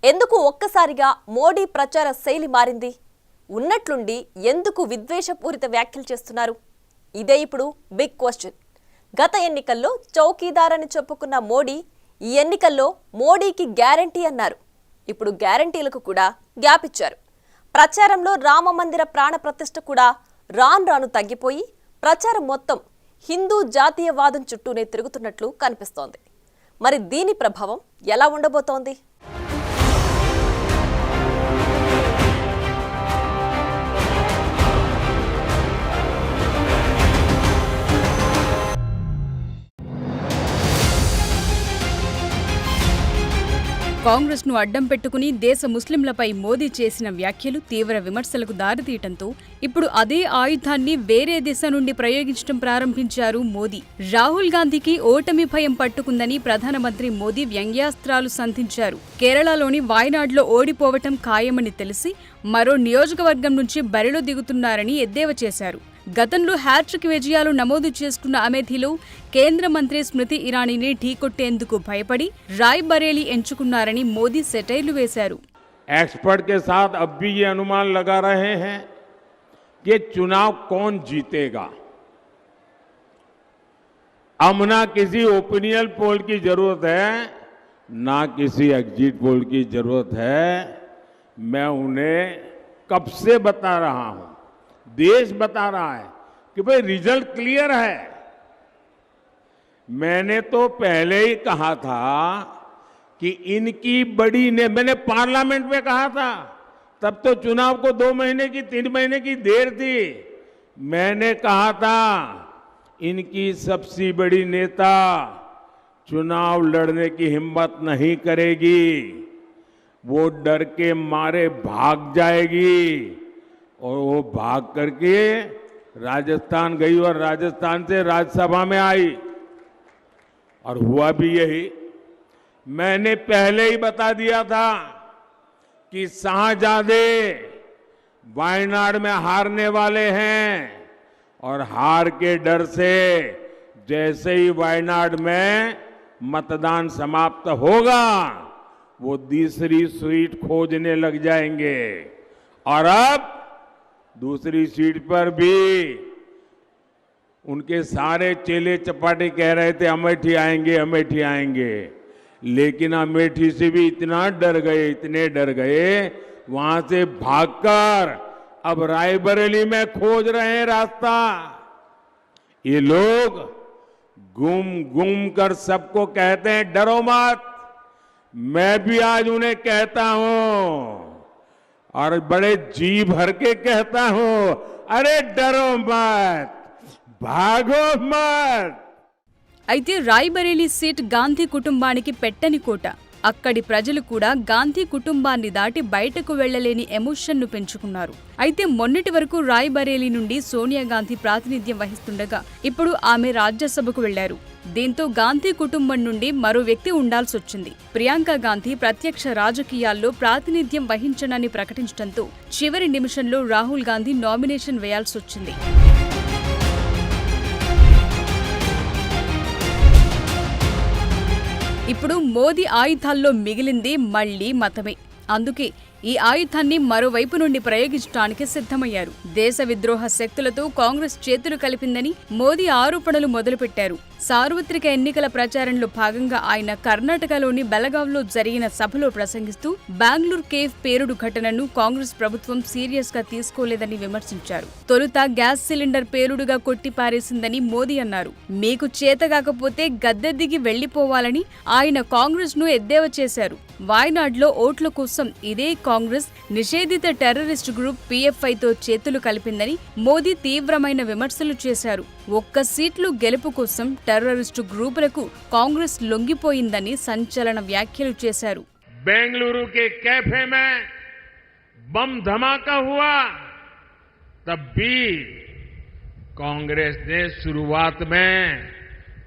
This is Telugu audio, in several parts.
ఎందుకు ఒక్కసారిగా మోడీ ప్రచార శైలి మారింది? ఉన్నట్లుండి ఎందుకు విద్వేషపూరిత వ్యాఖ్యలు చేస్తున్నారు? ఇదే ఇప్పుడు బిగ్ క్వశ్చన్. గత ఎన్నికల్లో చౌకీదార్ అని చెప్పుకున్న మోడీ ఈ ఎన్నికల్లో మోడీకి గ్యారంటీ అన్నారు. ఇప్పుడు గ్యారంటీలకు కూడా గ్యాప్ ఇచ్చారు. ప్రచారంలో రామమందిర ప్రాణ ప్రతిష్ఠ కూడా రాను తగ్గిపోయి ప్రచారం మొత్తం హిందూ జాతీయవాదం చుట్టూనే తిరుగుతున్నట్లు కనిపిస్తోంది. మరి దీని ప్రభావం ఎలా ఉండబోతోంది? కాంగ్రెస్ ను అడ్డం పెట్టుకుని దేశ ముస్లింలపై మోదీ చేసిన వ్యాఖ్యలు తీవ్ర విమర్శలకు దారితీయటంతో ఇప్పుడు అదే ఆయుధాన్ని వేరే దిశ నుండి ప్రయోగించడం ప్రారంభించారు మోదీ. రాహుల్ గాంధీకి ఓటమి భయం పట్టుకుందని ప్రధానమంత్రి మోదీ వ్యంగ్యాస్త్రాలు సంధించారు. కేరళలోని వాయనాడ్లో ఓడిపోవటం ఖాయమని తెలిసి మరో నియోజకవర్గం నుంచి బరిలో దిగుతున్నారని ఎద్దేవా చేశారు. గతంలో హ్యాట్రిక్ విజయాలు నమోదు చేసుకున్న అమేథీలో కేంద్ర మంత్రి స్మృతి ఇరానీని ఢీకొట్టేందుకు భయపడి రాయ్ బరేలీ ఎంచుకున్నారని మోదీ సెటైర్లు వేశారు. एक्सपर्ट के साथ अब भी ये अनुमान लगा रहे हैं कि चुनाव कौन जीतेगा. अब ना किसी ओपिनियन पोल की जरूरत है, ना किसी एग्जिट पोल की जरूरत है. मैं उन्हें कब से बता रहा हूं, देश बता रहा है कि भाई रिजल्ट क्लियर है. मैंने तो पहले ही कहा था कि इनकी बड़ी ने मैंने पार्लियामेंट में कहा था, तब तो चुनाव को 2 महीने की 3 महीने की देर थी. मैंने कहा था इनकी सबसे बड़ी नेता चुनाव लड़ने की हिम्मत नहीं करेगी, वो डर के मारे भाग जाएगी. और वो भाग करके राजस्थान गई और राजस्थान से राज्यसभा में आई और हुआ भी यही. मैंने पहले ही बता दिया था कि शाहजादे वायनाड में हारने वाले हैं और हार के डर से जैसे ही वायनाड में मतदान समाप्त होगा वो दूसरी सीट खोजने लग जाएंगे. और अब दूसरी सीट पर भी उनके सारे चेले चपाटे कह रहे थे अमेठी आएंगे, लेकिन अमेठी से भी इतने डर गए वहां से भागकर अब रायबरेली में खोज रहे हैं रास्ता. ये लोग घूम कर सबको कहते हैं डरो मत. मैं भी आज उन्हें कहता हूं और बड़े जी भर के कहता हूं, अरे डरो मत, भागो मत. అయితే రాయ్బరేలీ సీట్ గాంధీ కుటుంబానికి పెట్టని కోట. అక్కడి ప్రజలు కూడా గాంధీ కుటుంబాన్ని దాటి బయటకు వెళ్లలేని ఎమోషన్ను పెంచుకున్నారు. అయితే మొన్నటి వరకు రాయ్బరేలీ నుండి సోనియా గాంధీ ప్రాతినిధ్యం వహిస్తుండగా ఇప్పుడు ఆమె రాజ్యసభకు వెళ్లారు. దీంతో గాంధీ కుటుంబం నుండి మరో వ్యక్తి ఉండాల్సొచ్చింది. ప్రియాంక గాంధీ ప్రత్యక్ష రాజకీయాల్లో ప్రాతినిధ్యం వహించనని ప్రకటించడంతో చివరి నిమిషంలో రాహుల్ గాంధీ నామినేషన్ వేయాల్సొచ్చింది. ఇప్పుడు మోదీ ఆయుధాల్లో మిగిలింది మళ్లీ మతమే. అందుకే ఈ ఆయుధాన్ని మరోవైపు నుండి ప్రయోగించడానికి సిద్ధమయ్యారు. దేశ విద్రోహ శక్తులతో కాంగ్రెస్ చేతులు కలిపిందని మోదీ ఆరోపణలు మొదలుపెట్టారు. సార్వత్రిక ఎన్నికల ప్రచారంలో భాగంగా ఆయన కర్ణాటకలోని బెళగావ్లో జరిగిన సభలో ప్రసంగిస్తూ బెంగళూరు కేఫ్ పేలుడు ఘటనను కాంగ్రెస్ ప్రభుత్వం సీరియస్ గా తీసుకోలేదని విమర్శించారు. తొలుత గ్యాస్ సిలిండర్ పేలుడుగా కొట్టిపారేసిందని మోదీ అన్నారు. మీకు చేతగాకపోతే గద్దె దిగి వెళ్లిపోవాలని ఆయన కాంగ్రెస్ ను ఎద్దేవా చేశారు. వాయనాడ్లో ఓట్ల కోసం ఇదే కాంగ్రెస్ నిషేధిత టెర్రరిస్టు గ్రూప్ PFIతో చేతులు కలిపిందని మోదీ తీవ్రమైన విమర్శలు చేశారు. ఒక్క సీట్లు గెలుపు కోసం టెర్రరిస్టు గ్రూపులకు కాంగ్రెస్ లొంగిపోయిందని సంచలన వ్యాఖ్యలు చేశారు. बेंगलुरु के कैफे में बम धमाका हुआ तब भी कांग्रेस ने शुरुआत में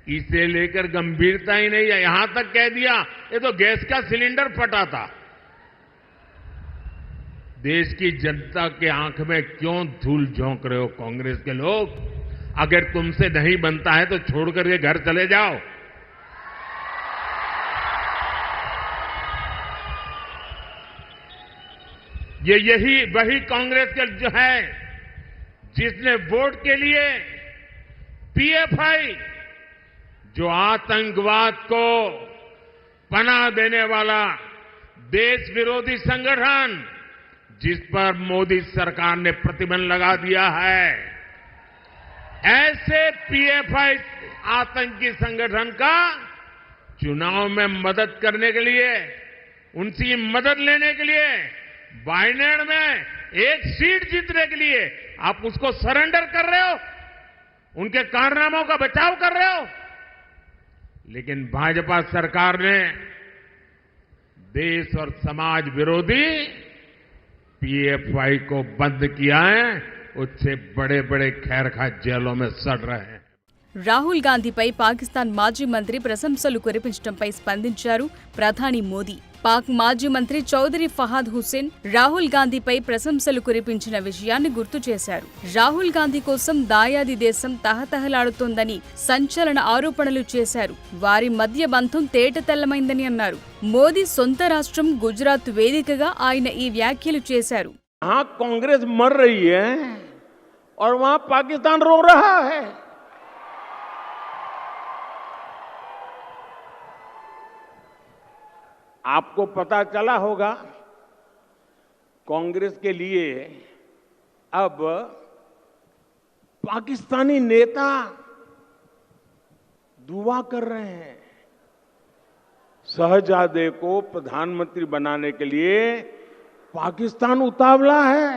इसे लेकर गंभीरता ही नहीं है, यहां तक कह दिया ये तो गैस का सिलेंडर फटा था. देश की जनता के आंख में क्यों धूल झोंक रहे हो कांग्रेस के लोग? अगर तुमसे नहीं बनता है तो छोड़कर के घर चले जाओ. यही वही कांग्रेस के जो है जिसने वोट के लिए पीएफआई जो आतंकवाद को पनाह देने वाला देश विरोधी संगठन जिस पर मोदी सरकार ने प्रतिबंध लगा दिया है, ऐसे पीएफआई आतंकी संगठन का चुनाव में मदद करने के लिए, उनकी मदद लेने के लिए, वायनाड में एक सीट जीतने के लिए आप उसको सरेंडर कर रहे हो, उनके कारनामों का बचाव कर रहे हो। लेकिन भाजपा सरकार ने देश और समाज विरोधी पीएफआई को बंद किया है, उससे बड़े बड़े खैरखा जेलों में सड़ रहे हैं। రాహుల్ గాంధీపై పాకిస్తాన్ మాజీ మంత్రి ప్రశంసలు కురిపించడంపై స్పందించారు ప్రధాని మోదీ. పాక్ మాజీ మంత్రి చౌదరి ఫహాద్ హుస్సేన్ రాహుల్ గాంధీపై ప్రశంసలు కురిపించిన విషయాన్ని గుర్తు చేశారు. రాహుల్ గాంధీ కోసం దాయాది దేశం తహతహలాడుతోందని సంచలన ఆరోపణలు చేశారు. వారి మధ్య బంధం తేటతెల్లమైందని అన్నారు. మోదీ సొంత రాష్ట్రం గుజరాత్ వేదికగా ఆయన ఈ వ్యాఖ్యలు చేశారు. कांग्रेस मर रही है और वहां पाकिस्तान रो रहा है। आपको पता चला होगा कांग्रेस के लिए अब पाकिस्तानी नेता दुआ कर रहे हैं। शहजादे को प्रधानमंत्री बनाने के लिए पाकिस्तान उतावला है,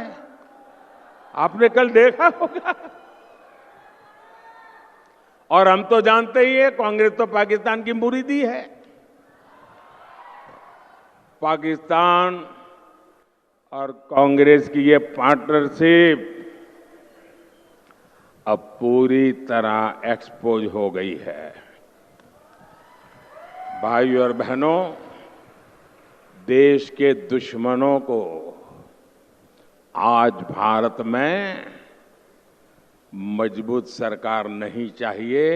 आपने कल देखा होगा। और हम तो जानते ही है कांग्रेस तो पाकिस्तान की मुरीदी है। पाकिस्तान और कांग्रेस की ये पार्टनरशिप अब पूरी तरह एक्सपोज हो गई है। भाइयों और बहनों, देश के दुश्मनों को आज भारत में मजबूत सरकार नहीं चाहिए,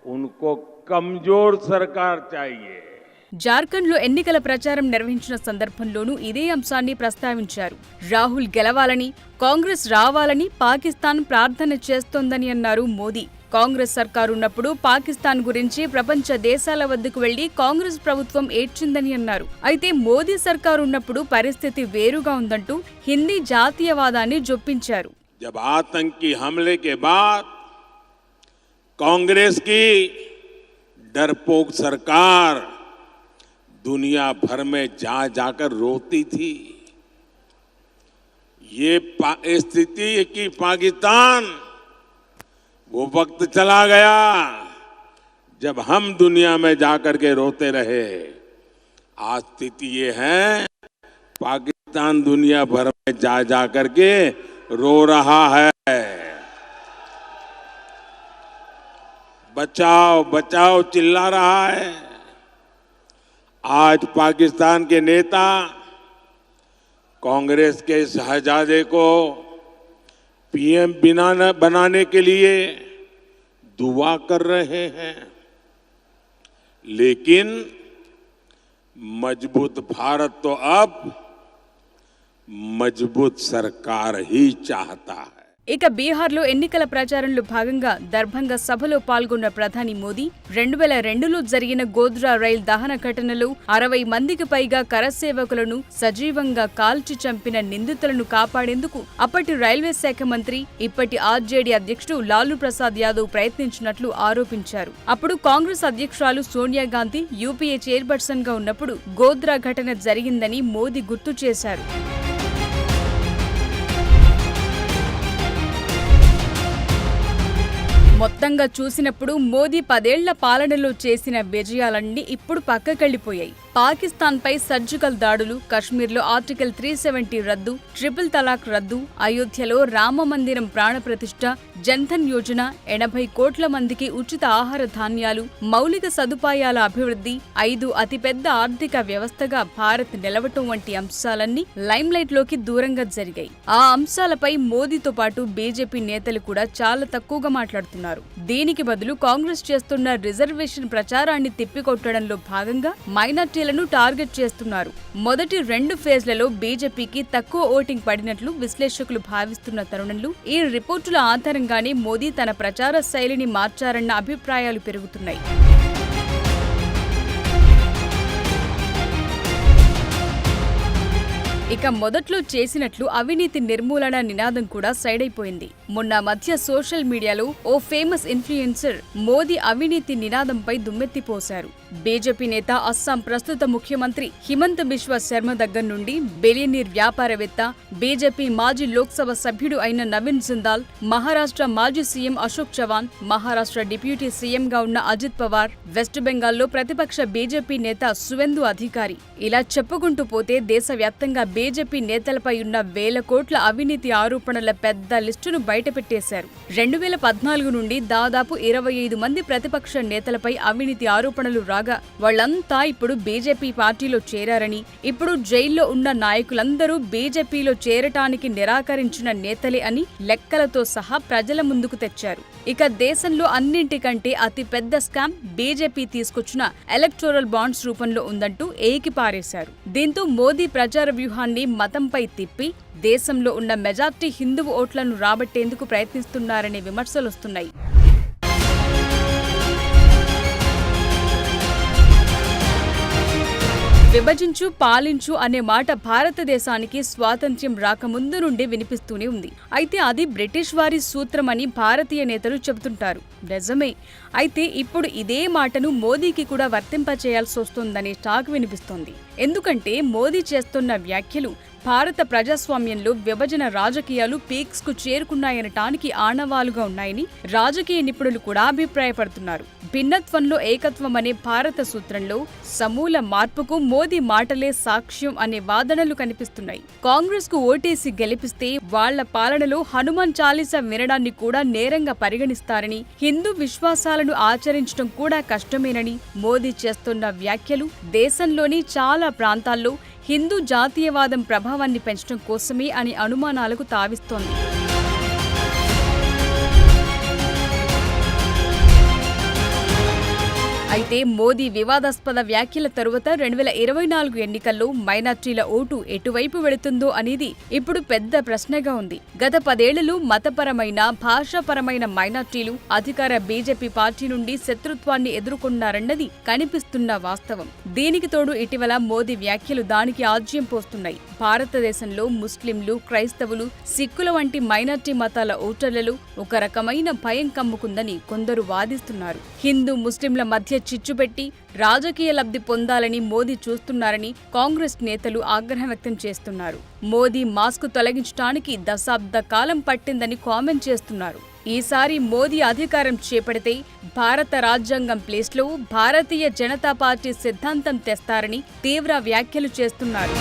उनको कमजोर सरकार चाहिए। జార్ఖండ్లో ఎన్నికల ప్రచారం నిర్వహించిన సందర్భంలోనూ ఇదే అంశాన్ని ప్రస్తావించారు. రాహుల్ గెలవాలని, కాంగ్రెస్ రావాలని పాకిస్తాన్ ప్రార్థన చేస్తోందని అన్నారు మోదీ. కాంగ్రెస్ సర్కారున్నప్పుడు పాకిస్తాన్ గురించి ప్రపంచ దేశాల వద్దకు వెళ్లి కాంగ్రెస్ ప్రభుత్వం ఏడ్చిందని అన్నారు. అయితే మోదీ సర్కారున్నప్పుడు పరిస్థితి వేరుగా ఉందంటూ హిందీ జాతీయవాదాన్ని జొప్పించారు. जब आतंकी हमले के बाद कांग्रेस की डरपोक सरकार दुनिया भर में जा जाकर रोती थी। ये स्थिति कि पाकिस्तान वो वक्त चला गया जब हम दुनिया में जाकर के रोते रहे। आज स्थिति ये है पाकिस्तान दुनिया भर में जा जाकर के रो रहा है। बचाओ बचाओ चिल्ला रहा है। आज पाकिस्तान के नेता कांग्रेस के शहजादे को पीएम बनाने के लिए दुआ कर रहे हैं, लेकिन मजबूत भारत तो अब मजबूत सरकार ही चाहता है। ఇక బీహార్లో ఎన్నికల ప్రచారంలో భాగంగా దర్భంగా సభలో పాల్గొన్న ప్రధాని మోదీ 2002లో జరిగిన గోద్రా రైల్ దహన ఘటనలో 60 మందికి పైగా కరసేవకులను సజీవంగా కాల్చి చంపిన నిందితులను కాపాడేందుకు అప్పటి రైల్వే శాఖ మంత్రి, ఇప్పటి ఆర్జేడీ అధ్యక్షుడు లాలూ ప్రసాద్ యాదవ్ ప్రయత్నించినట్లు ఆరోపించారు. అప్పుడు కాంగ్రెస్ అధ్యక్షురాలు సోనియా గాంధీ యూపీఏ చైర్పర్సన్ గా ఉన్నప్పుడు గోద్రా ఘటన జరిగిందని మోదీ గుర్తు చేశారు. మొత్తంగా చూసినప్పుడు మోదీ 10 ఏళ్ల పాలనలో చేసిన విజయాలన్నీ ఇప్పుడు పక్కకెళ్లిపోయాయి. పాకిస్తాన్పై సర్జికల్ దాడులు, కశ్మీర్లో ఆర్టికల్ 370 రద్దు, ట్రిపుల్ తలాక్ రద్దు, అయోధ్యలో రామ మందిరం ప్రాణప్రతిష్ఠ, జన్ధన్ యోజన, 80 కోట్ల మందికి ఉచిత ఆహార ధాన్యాలు, మౌలిక సదుపాయాల అభివృద్ధి, 5 అతిపెద్ద ఆర్థిక వ్యవస్థగా భారత్ నిలవటం వంటి అంశాలన్నీ లైమ్లైట్ లోకి దూరంగా జరిగాయి. ఆ అంశాలపై మోదీతో పాటు బీజేపీ నేతలు కూడా చాలా తక్కువగా మాట్లాడుతున్నారు. దీనికి బదులు కాంగ్రెస్ చేస్తున్న రిజర్వేషన్ ప్రచారాన్ని తిప్పికొట్టడంలో భాగంగా మైనార్టీలను టార్గెట్ చేస్తున్నారు. మొదటి 2 ఫేజ్లలో బీజేపీకి తక్కువ ఓటింగ్ పడినట్లు విశ్లేషకులు భావిస్తున్న తరుణంలో ఈ రిపోర్టుల ఆధారంగానే మోదీ తన ప్రచార శైలిని మార్చారన్న అభిప్రాయాలు పెరుగుతున్నాయి. ఇక మొదట్లో చేసినట్లు అవినీతి నిర్మూలన నినాదం కూడా సైడ్ అయిపోయింది. మొన్న మధ్య సోషల్ మీడియాలో ఓ ఫేమస్ ఇన్ఫ్లుయెన్సర్ మోదీ అవినీతి నినాదంపై దుమ్మెత్తిపోశారు. బీజేపీ నేత, అస్సాం ప్రస్తుత ముఖ్యమంత్రి హిమంత బిశ్వ శర్మ దగ్గర నుండి బిలియనీర్ వ్యాపారవేత్త, బీజేపీ మాజీ లోక్సభ సభ్యుడు అయిన నవీన్ జిందాల్, మహారాష్ట్ర మాజీ సీఎం అశోక్ చవాన్, మహారాష్ట్ర డిప్యూటీ సీఎంగా ఉన్న అజిత్ పవార్, వెస్ట్ బెంగాల్లో ప్రతిపక్ష బీజేపీ నేత సువేందు అధికారి, ఇలా చెప్పుకుంటూ పోతే దేశవ్యాప్తంగా బీజేపీ నేతలపై ఉన్న వేల కోట్ల అవినీతి ఆరోపణల పెద్ద లిస్టును బయటపెట్టేశారు. 2014 నుండి దాదాపు 25 మంది ప్రతిపక్ష నేతలపై అవినీతి ఆరోపణలు రాగా వాళ్లంతా ఇప్పుడు బీజేపీ పార్టీలో చేరారని, ఇప్పుడు జైల్లో ఉన్న నాయకులందరూ బీజేపీలో చేరటానికి నిరాకరించిన నేతలే అని లెక్కలతో సహా ప్రజల ముందుకు తెచ్చారు. ఇక దేశంలో అన్నింటికంటే అతి పెద్ద స్కామ్ బీజేపీ తీసుకొచ్చిన ఎలక్టోరల్ బాండ్స్ రూపంలో ఉందంటూ ఏకిపారేశారు. దీంతో మోదీ ప్రచార వ్యూహాన్ని మతంపై తిప్పి దేశంలో ఉన్న మెజార్టీ హిందువు ఓట్లను రాబట్టేందుకు ప్రయత్నిస్తున్నారనే విమర్శలొస్తున్నాయి. విభజించు, పాలించు అనే మాట భారతదేశానికి స్వాతంత్ర్యం రాకముందు నుండి వినిపిస్తూనే ఉంది. అయితే అది బ్రిటిష్ వారి సూత్రమని భారతీయ నేతలు చెబుతుంటారు. నిజమే. అయితే ఇప్పుడు ఇదే మాటను మోదీకి కూడా వర్తింపచేయాల్సి వస్తోందనే టాక్ వినిపిస్తోంది. ఎందుకంటే మోదీ చేస్తున్న వ్యాఖ్యలు భారత ప్రజాస్వామ్యంలో విభజన రాజకీయాలు పీక్స్ కు చేరుకున్నాయనటానికి ఆనవాలుగా ఉన్నాయని రాజకీయ నిపుణులు కూడా అభిప్రాయపడుతున్నారు. భిన్నత్వంలో ఏకత్వం అనే భారత సూత్రంలో సమూల మార్పుకు మోదీ మాటలే సాక్ష్యం అనే వాదనలు కనిపిస్తున్నాయి. కాంగ్రెస్ కు ఓటేసి గెలిపిస్తే వాళ్ల పాలనలో హనుమాన్ చాలీసా వినడాన్ని కూడా నేరంగా పరిగణిస్తారని, హిందూ విశ్వాసాలను ఆచరించడం కూడా కష్టమేనని మోదీ చేస్తున్న వ్యాఖ్యలు దేశంలోని చాలా ప్రాంతాల్లో హిందూ జాతీయవాదం ప్రభావాన్ని పెంచడం కోసమే అని అనుమానాలకు తావిస్తోంది. అయితే మోదీ వివాదాస్పద వ్యాఖ్యల తరువాత 2024 ఎన్నికల్లో మైనార్టీల ఓటు ఎటువైపు వెళుతుందో అనేది ఇప్పుడు పెద్ద ప్రశ్నగా ఉంది. గత 10 ఏళ్లలో మతపరమైన, భాషాపరమైన మైనార్టీలు అధికార బీజేపీ పార్టీ నుండి శత్రుత్వాన్ని ఎదుర్కొన్నారన్నది కనిపిస్తున్న వాస్తవం. దీనికి తోడు ఇటీవల మోదీ వ్యాఖ్యలు దానికి ఆజ్యం పోస్తున్నాయి. భారతదేశంలో ముస్లింలు, క్రైస్తవులు, సిక్కుల వంటి మైనార్టీ మతాల ఓటర్లలో ఒక రకమైన భయం కమ్ముకుందని కొందరు వాదిస్తున్నారు. హిందూ, ముస్లింల మధ్య చిచ్చుపెట్టి రాజకీయ లబ్ధి పొందాలని మోదీ చూస్తున్నారని కాంగ్రెస్ నేతలు ఆగ్రహం వ్యక్తం చేస్తున్నారు. మోదీ మాస్క్ తొలగించడానికి దశాబ్ద కాలం పట్టిందని కామెంట్ చేస్తున్నారు. ఈసారి మోదీ అధికారం చేపడితే భారత రాజ్యాంగం ప్లేస్లో భారతీయ జనతా పార్టీ సిద్ధాంతం తెస్తారని తీవ్ర వ్యాఖ్యలు చేస్తున్నారు.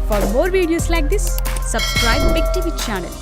For more videos like this, subscribe Big TV channel.